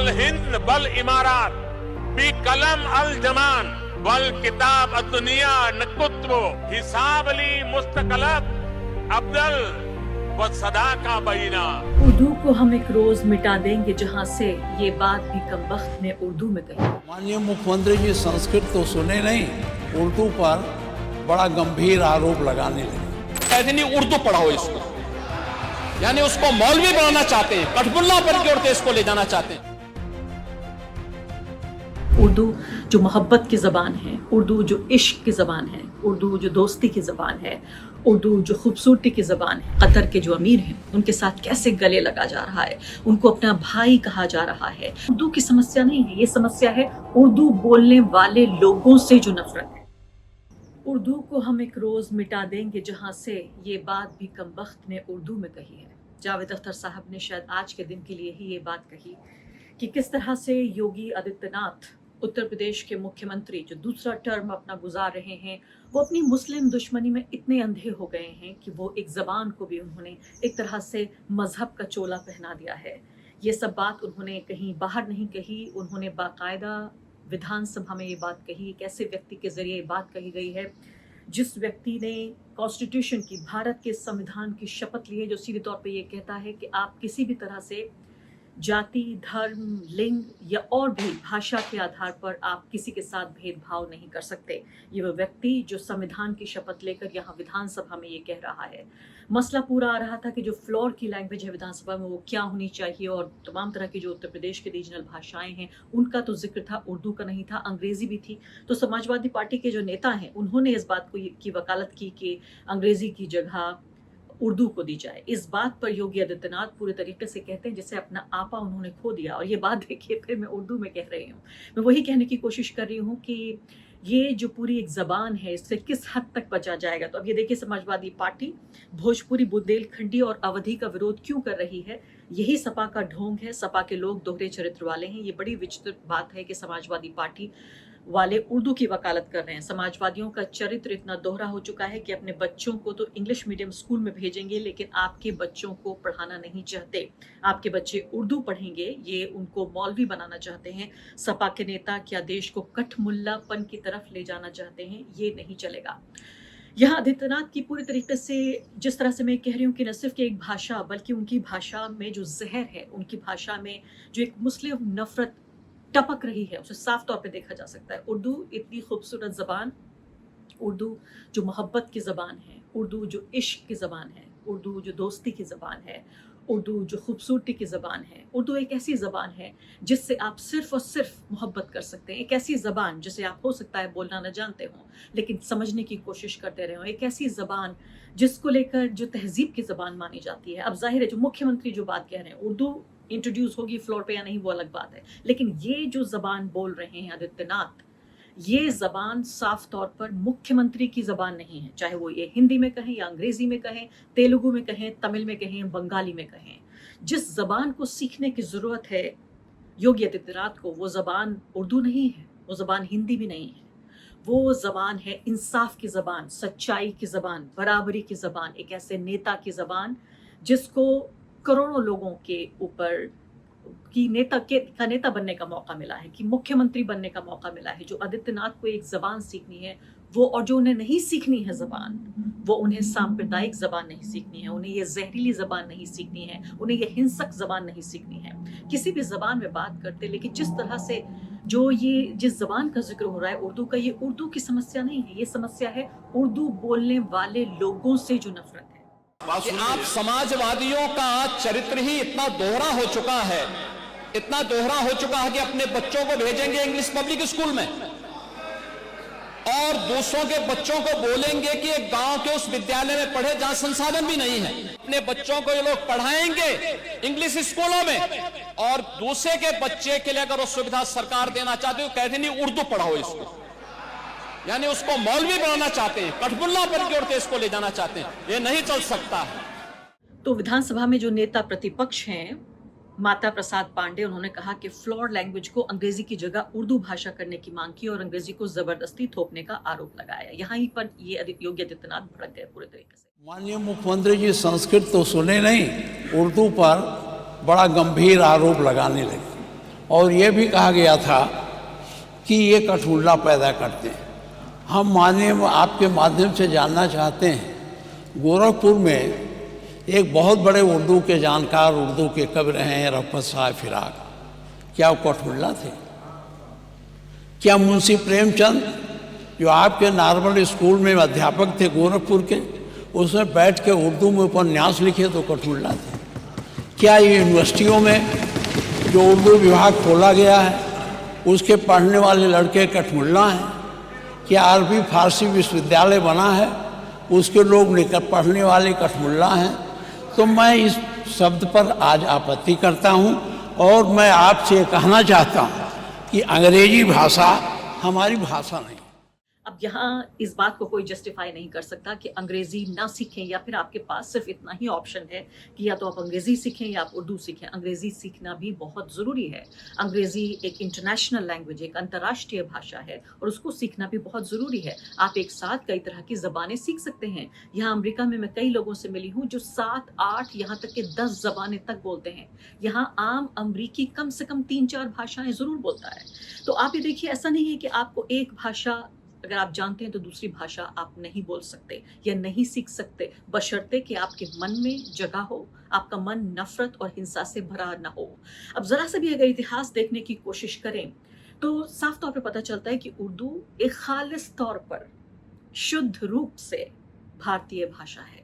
अल हिंद बल इमारात बी कलम अल जमान वल किताब दुनिया नकुत्व हिसाब अली मुस्तकलब अब्दल व सदा का बैना। उर्दू को हम एक रोज मिटा देंगे जहाँ से, ये बात भी कमबख्त ने उर्दू में कही। माननीय मुख्यमंत्री जी संस्कृत तो सुने नहीं, उर्दू पर बड़ा गंभीर आरोप लगाने लगे। कहते नहीं उर्दू पढ़ाओ इसको, यानी उसको मौलवी बनाना चाहते हैं, कठबुल्ला पर की ओर देश को ले जाना चाहते हैं। उर्दू जो मोहब्बत की ज़बान है, उर्दू जो इश्क की ज़बान है, उर्दू जो दोस्ती की ज़बान है, उर्दू जो खूबसूरती की ज़बान है। कतर के जो अमीर हैं उनके साथ कैसे गले लगा जा रहा है, उनको अपना भाई कहा जा रहा है। उर्दू की समस्या नहीं है, ये समस्या है उर्दू बोलने वाले लोगों से जो नफरत है। उर्दू को हम एक रोज़ मिटा देंगे जहाँ से, ये बात भी कमबख्त ने उर्दू में कही है। जावेद अख्तर साहब ने शायद आज के दिन के लिए ही ये बात कही कि किस तरह से योगी आदित्यनाथ उत्तर प्रदेश के मुख्यमंत्री जो दूसरा टर्म अपना गुजार रहे हैं, वो अपनी मुस्लिम दुश्मनी में इतने अंधे हो गए हैं कि वो एक ज़बान को भी उन्होंने एक तरह से मजहब का चोला पहना दिया है। ये सब बात उन्होंने कहीं बाहर नहीं कही, उन्होंने बाकायदा विधानसभा में ये बात कही। एक ऐसे व्यक्ति के जरिए ये बात कही गई है जिस व्यक्ति ने कॉन्स्टिट्यूशन की, भारत के संविधान की शपथ ली है, जो सीधे तौर पे ये कहता है कि आप किसी भी तरह से जाति, धर्म, लिंग या और भी भाषा के आधार पर आप किसी के साथ भेदभाव नहीं कर सकते। ये वो व्यक्ति जो संविधान की शपथ लेकर यहाँ विधानसभा में ये कह रहा है। मसला पूरा आ रहा था कि जो फ्लोर की लैंग्वेज है विधानसभा में वो क्या होनी चाहिए, और तमाम तरह की जो उत्तर प्रदेश के रीजनल भाषाएं हैं उनका तो जिक्र था, उर्दू का नहीं था, अंग्रेजी भी थी। तो समाजवादी पार्टी के जो नेता हैं उन्होंने इस बात को की वकालत की कि अंग्रेजी की जगह उर्दू को दी जाए। इस बात पर योगी आदित्यनाथ पूरे तरीके से कहते हैं जैसे अपना आपा उन्होंने खो दिया। और ये बात देखिए, फिर मैं उर्दू में कह रही हूँ, मैं वही कहने की कोशिश कर रही हूँ कि ये जो पूरी एक ज़बान है इससे किस हद तक बचा जाएगा। तो अब ये देखिए, समाजवादी पार्टी भोजपुरी, बुंदेलखंडी और अवधी का विरोध क्यों कर रही है। यही सपा का ढोंग है। सपा के लोग दोहरे चरित्र वाले हैं। ये बड़ी विचित्र बात है कि समाजवादी पार्टी वाले उर्दू की वकालत कर रहे हैं। समाजवादियों का चरित्र इतना दोहरा हो चुका है कि अपने बच्चों को तो इंग्लिश मीडियम स्कूल में भेजेंगे, लेकिन आपके बच्चों को पढ़ाना नहीं चाहते। आपके बच्चे उर्दू पढ़ेंगे, ये उनको मौलवी बनाना चाहते हैं। सपा के नेता क्या देश को कठमुल्लापन की तरफ ले जाना चाहते हैं? ये नहीं चलेगा। यहाँ आदित्यनाथ की पूरी तरीके से, जिस तरह से मैं कह रही हूँ कि न सिर्फ कि एक भाषा, बल्कि उनकी भाषा में जो जहर है, उनकी भाषा में जो एक मुस्लिम नफरत टपक रही है, उसे साफ तौर पे देखा जा सकता है। उर्दू इतनी खूबसूरत ज़बान, उर्दू जो मोहब्बत की ज़बान है, उर्दू जो इश्क की ज़बान है, उर्दू जो दोस्ती की ज़बान है, उर्दू जो खूबसूरती की ज़बान है। उर्दू एक ऐसी ज़बान है जिससे आप सिर्फ और सिर्फ मोहब्बत कर सकते हैं। एक ऐसी ज़बान जिसे आप हो सकता है बोलना न जानते हों, लेकिन समझने की कोशिश करते रहे हों। एक ऐसी ज़बान जिसको लेकर जो तहजीब की ज़बान मानी जाती है। अब जाहिर है जो मुख्यमंत्री जो बात कह रहे हैं, उर्दू इंट्रोड्यूस होगी फ्लोर पे या नहीं वो अलग बात है, लेकिन ये जो ज़बान बोल रहे हैं आदित्यनाथ, ये ज़बान साफ तौर पर मुख्यमंत्री की ज़बान नहीं है। चाहे वो ये हिंदी में कहें या अंग्रेजी में कहें, तेलुगु में कहें, तमिल में कहें, बंगाली में कहें, जिस ज़बान को सीखने की ज़रूरत है योगी आदित्यनाथ को, वो ज़बान उर्दू नहीं है, वो ज़बान हिंदी भी नहीं है। वो ज़बान है इंसाफ की ज़बान, सच्चाई की ज़बान, बराबरी की ज़बान, एक ऐसे नेता की ज़बान जिसको करोड़ों लोगों के ऊपर की नेता बनने का मौका मिला है, कि मुख्यमंत्री बनने का मौका मिला है। जो आदित्यनाथ को एक ज़बान सीखनी है वो, और जो उन्हें नहीं सीखनी है ज़बान, वो उन्हें सांप्रदायिक ज़बान नहीं सीखनी है, उन्हें ये जहरीली ज़बान नहीं सीखनी है, उन्हें ये हिंसक ज़बान नहीं सीखनी है। किसी भी ज़बान में बात करते, लेकिन जिस तरह से जो ये जिस ज़बान का जिक्र हो रहा है उर्दू का, ये उर्दू की समस्या नहीं है, ये समस्या है उर्दू बोलने वाले लोगों से जो नफरत है। कि आप समाजवादियों का चरित्र ही इतना दोहरा हो चुका है, इतना दोहरा हो चुका है कि अपने बच्चों को भेजेंगे इंग्लिश पब्लिक स्कूल में और दूसरों के बच्चों को बोलेंगे कि एक गांव के उस विद्यालय में पढ़े जहां संसाधन भी नहीं है। अपने बच्चों को ये लोग पढ़ाएंगे इंग्लिश स्कूलों में, और दूसरे के बच्चे के लिए अगर वो सुविधा सरकार देना चाहती है, कहते नहीं उर्दू पढ़ाओ इसको, यानी उसको मौलवी बनाना चाहते हैं, कठबुल्ला पर की ओर देश को ले जाना चाहते हैं। ये नहीं चल सकता है। तो विधानसभा में जो नेता प्रतिपक्ष हैं माता प्रसाद पांडे, उन्होंने कहा कि फ्लोर लैंग्वेज को अंग्रेजी की जगह उर्दू भाषा करने की मांग की और अंग्रेजी को जबरदस्ती थोपने का आरोप लगाया। यहाँ ही पर ये योगी आदित्यनाथ भड़क गए पूरे तरीके से। माननीय मुख्यमंत्री जी संस्कृत तो सुने नहीं, उर्दू पर बड़ा गंभीर आरोप लगाने लगे। और ये भी कहा गया था कि ये कठुल्ला पैदा करते हैं। हम आपके माध्यम से जानना चाहते हैं, गोरखपुर में एक बहुत बड़े उर्दू के जानकार, उर्दू के कवि रहे हैं रफ़त साहब फिराक, क्या वो कठुल्ला थे? क्या मुंशी प्रेमचंद जो आपके नॉर्मल स्कूल में अध्यापक थे गोरखपुर के, उसमें बैठ के उर्दू में उपन्यास लिखे तो कठुल्ला थे? क्या ये यूनिवर्सिटियों में जो उर्दू विभाग खोला गया है उसके पढ़ने वाले लड़के कठमुल्ला हैं? क्या अरबी फारसी विश्वविद्यालय बना है उसके लोग पढ़ने वाले कठमुल्ला हैं? तो मैं इस शब्द पर आज आपत्ति करता हूं और मैं आपसे कहना चाहता हूं कि अंग्रेजी भाषा हमारी भाषा नहीं। अब यहाँ इस बात को कोई जस्टिफाई नहीं कर सकता कि अंग्रेजी ना सीखें, या फिर आपके पास सिर्फ इतना ही ऑप्शन है कि या तो आप अंग्रेजी सीखें या आप उर्दू सीखें। अंग्रेजी सीखना भी बहुत ज़रूरी है। अंग्रेजी एक इंटरनेशनल लैंग्वेज, एक अंतर्राष्ट्रीय भाषा है और उसको सीखना भी बहुत ज़रूरी है। आप एक साथ कई तरह की ज़बानें सीख सकते हैं। यहाँ अमेरिका में मैं कई लोगों से मिली हूँ जो 7, 8 यहाँ तक के 10 ज़बानें तक बोलते हैं। यहाँ आम अमरीकी कम से कम 3-4 भाषाएं ज़रूर बोलता है। तो आप ये देखिए, ऐसा नहीं है कि आपको एक भाषा अगर आप जानते हैं तो दूसरी भाषा आप नहीं बोल सकते या नहीं सीख सकते, बशर्ते कि आपके मन में जगह हो, आपका मन नफरत और हिंसा से भरा न हो। अब जरा से भी अगर इतिहास देखने की कोशिश करें तो साफ तौर पे पता चलता है कि उर्दू एक खालिस तौर पर शुद्ध रूप से भारतीय भाषा है।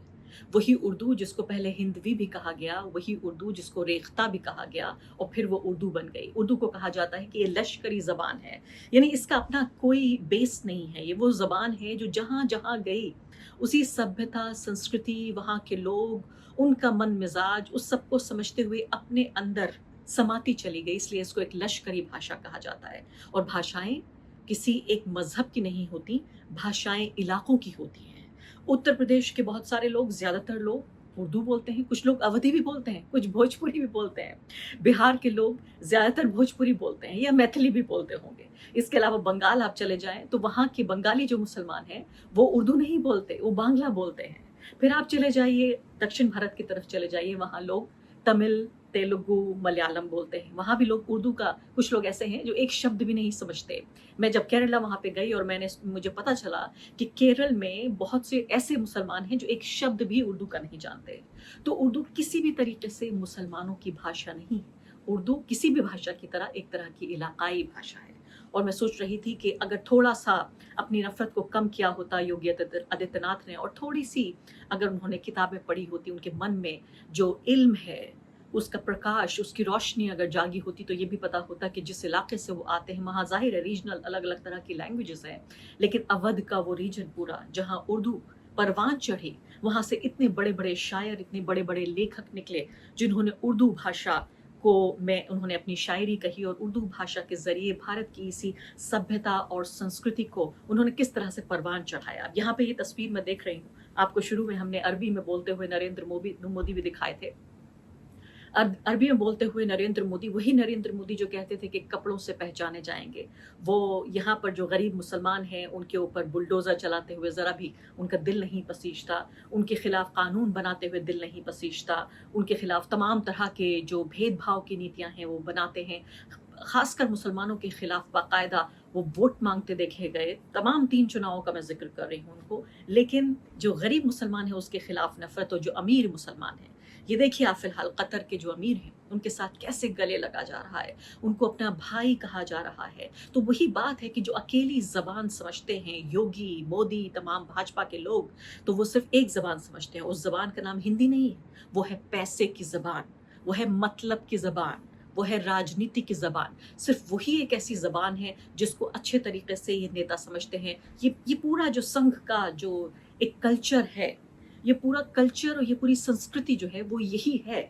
वही उर्दू जिसको पहले हिंदवी भी कहा गया, वही उर्दू जिसको रेख्ता भी कहा गया और फिर वो उर्दू बन गई। उर्दू को कहा जाता है कि ये लश्करी ज़बान है, यानी इसका अपना कोई बेस नहीं है। ये वो ज़बान है जो जहाँ जहाँ गई उसी सभ्यता, संस्कृति, वहाँ के लोग, उनका मन मिजाज, उस सबको समझते हुए अपने अंदर समाती चली गई, इसलिए इसको एक लश्करी भाषा कहा जाता है। और भाषाएं किसी एक मजहब की नहीं होती, भाषाएं इलाकों की होती हैं। उत्तर प्रदेश के बहुत सारे लोग, ज़्यादातर लोग उर्दू बोलते हैं, कुछ लोग अवधी भी बोलते हैं, कुछ भोजपुरी भी बोलते हैं। बिहार के लोग ज़्यादातर भोजपुरी बोलते हैं या मैथिली भी बोलते होंगे। इसके अलावा बंगाल आप चले जाएं तो वहाँ के बंगाली जो मुसलमान हैं वो उर्दू नहीं बोलते, वो बांग्ला बोलते हैं। फिर आप चले जाइए दक्षिण भारत की तरफ चले जाइए, वहाँ लोग तमिल, तेलुगु, मलयालम बोलते हैं। वहाँ भी लोग उर्दू का, कुछ लोग ऐसे हैं जो एक शब्द भी नहीं समझते। मैं जब केरला वहाँ पे गई और मुझे पता चला कि केरल में बहुत से ऐसे मुसलमान हैं जो एक शब्द भी उर्दू का नहीं जानते। तो उर्दू किसी भी तरीके से मुसलमानों की भाषा नहीं है। उर्दू किसी भी भाषा की तरह एक तरह की इलाकाई भाषा है। और मैं सोच रही थी कि अगर थोड़ा सा अपनी नफरत को कम किया होता योगी आदित्यनाथ ने, और थोड़ी सी अगर उन्होंने किताबें पढ़ी होती, उनके मन में जो इल्म है उसका प्रकाश, उसकी रोशनी अगर जागी होती, तो ये भी पता होता कि जिस इलाके से वो आते हैं वहाँ जाहिर है रीजनल अलग अलग तरह की लैंग्वेजेस हैं, लेकिन अवध का वो रीजन पूरा जहाँ उर्दू परवान चढ़ी, वहाँ से इतने बड़े बड़े शायर, इतने बड़े बड़े लेखक निकले जिन्होंने उर्दू भाषा को उन्होंने अपनी शायरी कही और उर्दू भाषा के जरिए भारत की इसी सभ्यता और संस्कृति को उन्होंने किस तरह से परवान चढ़ाया। यहाँ पे ये तस्वीर मैं देख रही हूँ आपको, शुरू में हमने अरबी में बोलते हुए नरेंद्र मोदी भी दिखाए थे। अरबी में बोलते हुए नरेंद्र मोदी, वही नरेंद्र मोदी जो कहते थे कि कपड़ों से पहचाने जाएंगे, वो यहाँ पर जो गरीब मुसलमान हैं उनके ऊपर बुलडोज़र चलाते हुए ज़रा भी उनका दिल नहीं पसीजता, उनके खिलाफ कानून बनाते हुए दिल नहीं पसीजता, उनके खिलाफ तमाम तरह के जो भेदभाव की नीतियाँ हैं वो बनाते हैं। खासकर मुसलमानों के खिलाफ बाकायदा वो वोट मांगते देखे गए। तमाम 3 चुनावों का मैं जिक्र कर रही हूँ उनको, लेकिन जो गरीब मुसलमान है उसके खिलाफ नफरत, और जो अमीर मुसलमान है, ये देखिए आप फिलहाल कतर के जो अमीर हैं उनके साथ कैसे गले लगा जा रहा है, उनको अपना भाई कहा जा रहा है। तो वही बात है कि जो अकेली जबान समझते हैं योगी, मोदी, तमाम भाजपा के लोग, तो वो सिर्फ एक जबान समझते हैं। उस जबान का नाम हिंदी नहीं है, वो है पैसे की जबान, वो है मतलब की जबान, वो है राजनीति की ज़बान। सिर्फ वही एक ऐसी ज़बान है जिसको अच्छे तरीके से ये नेता समझते हैं। ये पूरा जो संघ का जो एक कल्चर है, ये पूरा कल्चर और ये पूरी संस्कृति जो है वो यही है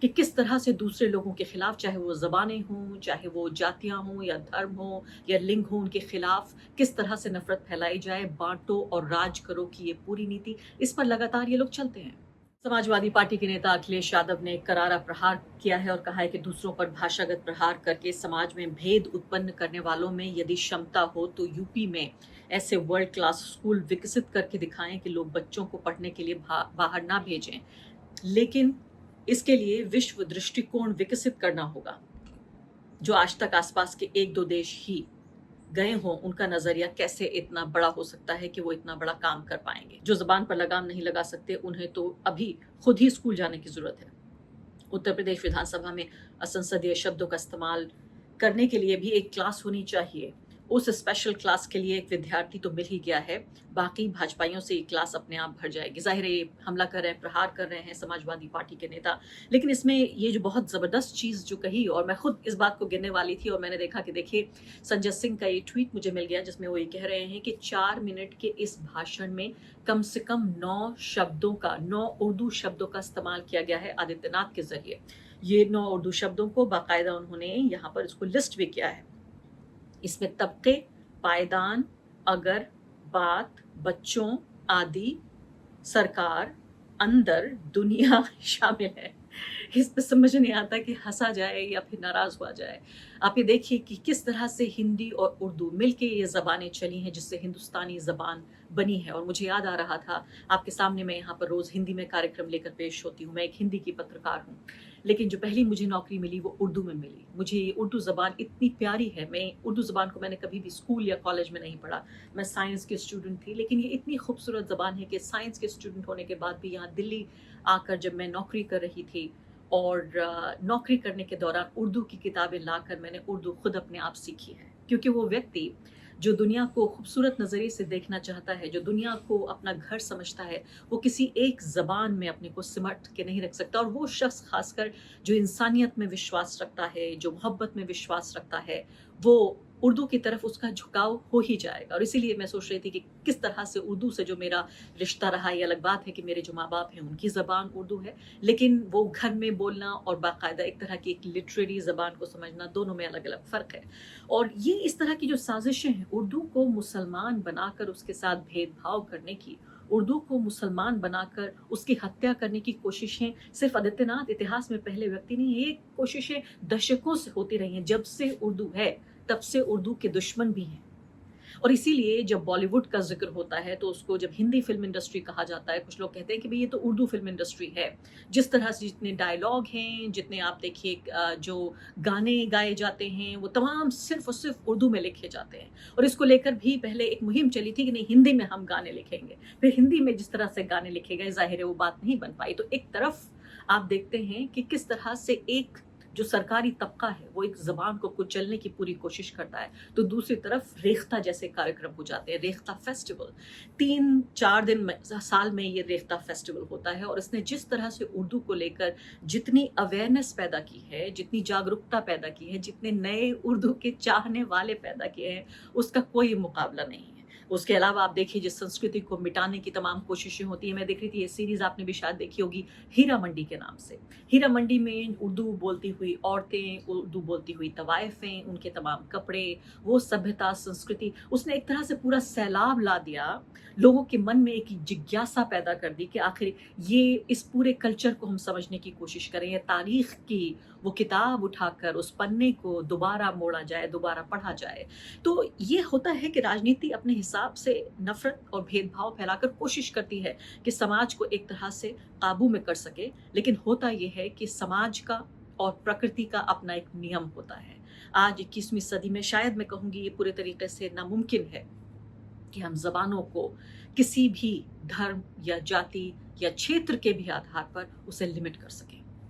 कि किस तरह से दूसरे लोगों के खिलाफ, चाहे वो ज़बानें हों, चाहे वो जातियाँ हों या धर्म हो या लिंग हो, उनके खिलाफ किस तरह से नफरत फैलाई जाए, बांटो और राज करो की ये पूरी नीति, इस पर लगातार ये लोग चलते हैं। समाजवादी पार्टी के नेता अखिलेश यादव ने करारा प्रहार किया है और कहा है कि दूसरों पर भाषागत प्रहार करके समाज में भेद उत्पन्न करने वालों में यदि क्षमता हो तो यूपी में ऐसे वर्ल्ड क्लास स्कूल विकसित करके दिखाएं कि लोग बच्चों को पढ़ने के लिए बाहर ना भेजें, लेकिन इसके लिए विश्व दृष्टिकोण विकसित करना होगा। जो आज तक आसपास के एक दो देश ही गए हों, उनका नजरिया कैसे इतना बड़ा हो सकता है कि वो इतना बड़ा काम कर पाएंगे। जो जबान पर लगाम नहीं लगा सकते, उन्हें तो अभी खुद ही स्कूल जाने की जरूरत है। उत्तर प्रदेश विधानसभा में असंसदीय शब्दों का इस्तेमाल करने के लिए भी एक क्लास होनी चाहिए। उस स्पेशल क्लास के लिए एक विद्यार्थी तो मिल ही गया है, बाकी भाजपाइयों से ये क्लास अपने आप भर जाएगी। जाहिर है ये हमला कर रहे हैं, प्रहार कर रहे हैं समाजवादी पार्टी के नेता, लेकिन इसमें ये जो बहुत ज़बरदस्त चीज़ जो कही, और मैं खुद इस बात को गिनने वाली थी और मैंने देखा कि देखिए संजय सिंह का ये ट्वीट मुझे मिल गया जिसमें वो ये कह रहे हैं कि 4 मिनट के इस भाषण में कम से कम 9 उर्दू शब्दों का इस्तेमाल किया गया है आदित्यनाथ के जरिए। ये 9 उर्दू शब्दों को बाकायदा उन्होंने यहाँ पर इसको लिस्ट भी किया है। इसमें तबके, पायदान, अगर, बात, बच्चों, आदि, सरकार, अंदर, दुनिया शामिल है। इस पे समझ नहीं आता कि हंसा जाए या फिर नाराज हुआ जाए। आप ये देखिए कि किस तरह से हिंदी और उर्दू मिलके ये ज़बानें चली हैं जिससे हिंदुस्तानी ज़बान बनी है। और मुझे याद आ रहा था, आपके सामने मैं यहाँ पर रोज़ हिंदी में कार्यक्रम लेकर पेश होती हूँ, मैं एक हिंदी की पत्रकार हूँ, लेकिन जो पहली मुझे नौकरी मिली वो उर्दू में मिली। मुझे ये उर्दू ज़बान इतनी प्यारी है। मैं उर्दू ज़बान को मैंने कभी भी स्कूल या कॉलेज में नहीं पढ़ा, मैं साइंस की स्टूडेंट थी, लेकिन ये इतनी खूबसूरत ज़बान है कि साइंस के स्टूडेंट होने के बाद भी यहाँ दिल्ली आकर जब मैं नौकरी कर रही थी और नौकरी करने के दौरान उर्दू की किताबें लाकर मैंने उर्दू खुद अपने आप सीखी है। क्योंकि वो व्यक्ति जो दुनिया को खूबसूरत नज़रिए से देखना चाहता है, जो दुनिया को अपना घर समझता है, वो किसी एक ज़बान में अपने को सिमट के नहीं रख सकता। और वो शख्स खासकर जो इंसानियत में विश्वास रखता है, जो मोहब्बत में विश्वास रखता है, वो उर्दू की तरफ उसका झुकाव हो ही जाएगा। और इसीलिए मैं सोच रही थी कि किस तरह से उर्दू से जो मेरा रिश्ता रहा। ये अलग बात है कि मेरे जो माँ बाप हैं उनकी ज़बान उर्दू है, लेकिन वो घर में बोलना और बाकायदा एक तरह की एक लिटरेरी ज़बान को समझना, दोनों में अलग अलग फ़र्क है। और ये इस तरह की जो साजिशें हैं, उर्दू को मुसलमान बनाकर उसके साथ भेदभाव करने की, उर्दू को मुसलमान बनाकर उसकी हत्या करने की कोशिशें सिर्फ आदित्यनाथ इतिहास में पहले व्यक्ति नहीं, ये कोशिशें दशकों से होती रही हैं। जब से उर्दू है तब से उर्दू के दुश्मन भी हैं। और इसीलिए जब बॉलीवुड का जिक्र होता है तो उसको जब हिंदी फिल्म इंडस्ट्री कहा जाता है, कुछ लोग कहते हैं कि भाई ये तो उर्दू फिल्म इंडस्ट्री है। जिस तरह से जितने डायलॉग हैं, जितने आप देखिए जो गाने गाए जाते हैं, वो तमाम सिर्फ और सिर्फ उर्दू में लिखे जाते हैं। और इसको लेकर भी पहले एक मुहिम चली थी कि नहीं, हिंदी में हम गाने लिखेंगे। फिर हिंदी में जिस तरह से गाने लिखे गए, जाहिर है वो बात नहीं बन पाई। तो एक तरफ आप देखते हैं कि किस तरह से एक जो सरकारी तबका है वो एक ज़बान को कुचलने की पूरी कोशिश करता है, तो दूसरी तरफ रेख्ता जैसे कार्यक्रम हो जाते हैं। रेख्ता फेस्टिवल 3-4 दिन साल में ये रेख्ता फेस्टिवल होता है। और इसने जिस तरह से उर्दू को लेकर जितनी अवेयरनेस पैदा की है, जितनी जागरूकता पैदा की है, जितने नए उर्दू के चाहने वाले पैदा किए हैं, उसका कोई मुकाबला नहीं है। उसके अलावा आप देखिए जिस संस्कृति को मिटाने की तमाम कोशिशें होती हैं। मैं देख रही थी ये सीरीज़ आपने भी शायद देखी होगी, हीरा मंडी के नाम से। हीरा मंडी में उर्दू बोलती हुई औरतें, उर्दू बोलती हुई तवाइफें, उनके तमाम कपड़े, वो सभ्यता, संस्कृति, उसने एक तरह से पूरा सैलाब ला दिया। लोगों के मन में एक जिज्ञासा पैदा कर दी कि आखिर ये इस पूरे कल्चर को हम समझने की कोशिश करें, या तारीख की वो किताब उठाकर उस पन्ने को दोबारा मोड़ा जाए, दोबारा पढ़ा जाए। तो ये होता है कि राजनीति अपने हिसाब से नफरत और भेदभाव फैलाकर कोशिश करती है कि समाज को एक तरह से काबू में कर सके, लेकिन होता यह है कि समाज का और प्रकृति का अपना एक नियम होता है। आज 21वीं सदी में शायद मैं कहूँगी ये पूरे तरीके से नामुमकिन है कि हम ज़बानों को किसी भी धर्म या जाति या क्षेत्र के भी आधार पर उसे लिमिट कर सकें।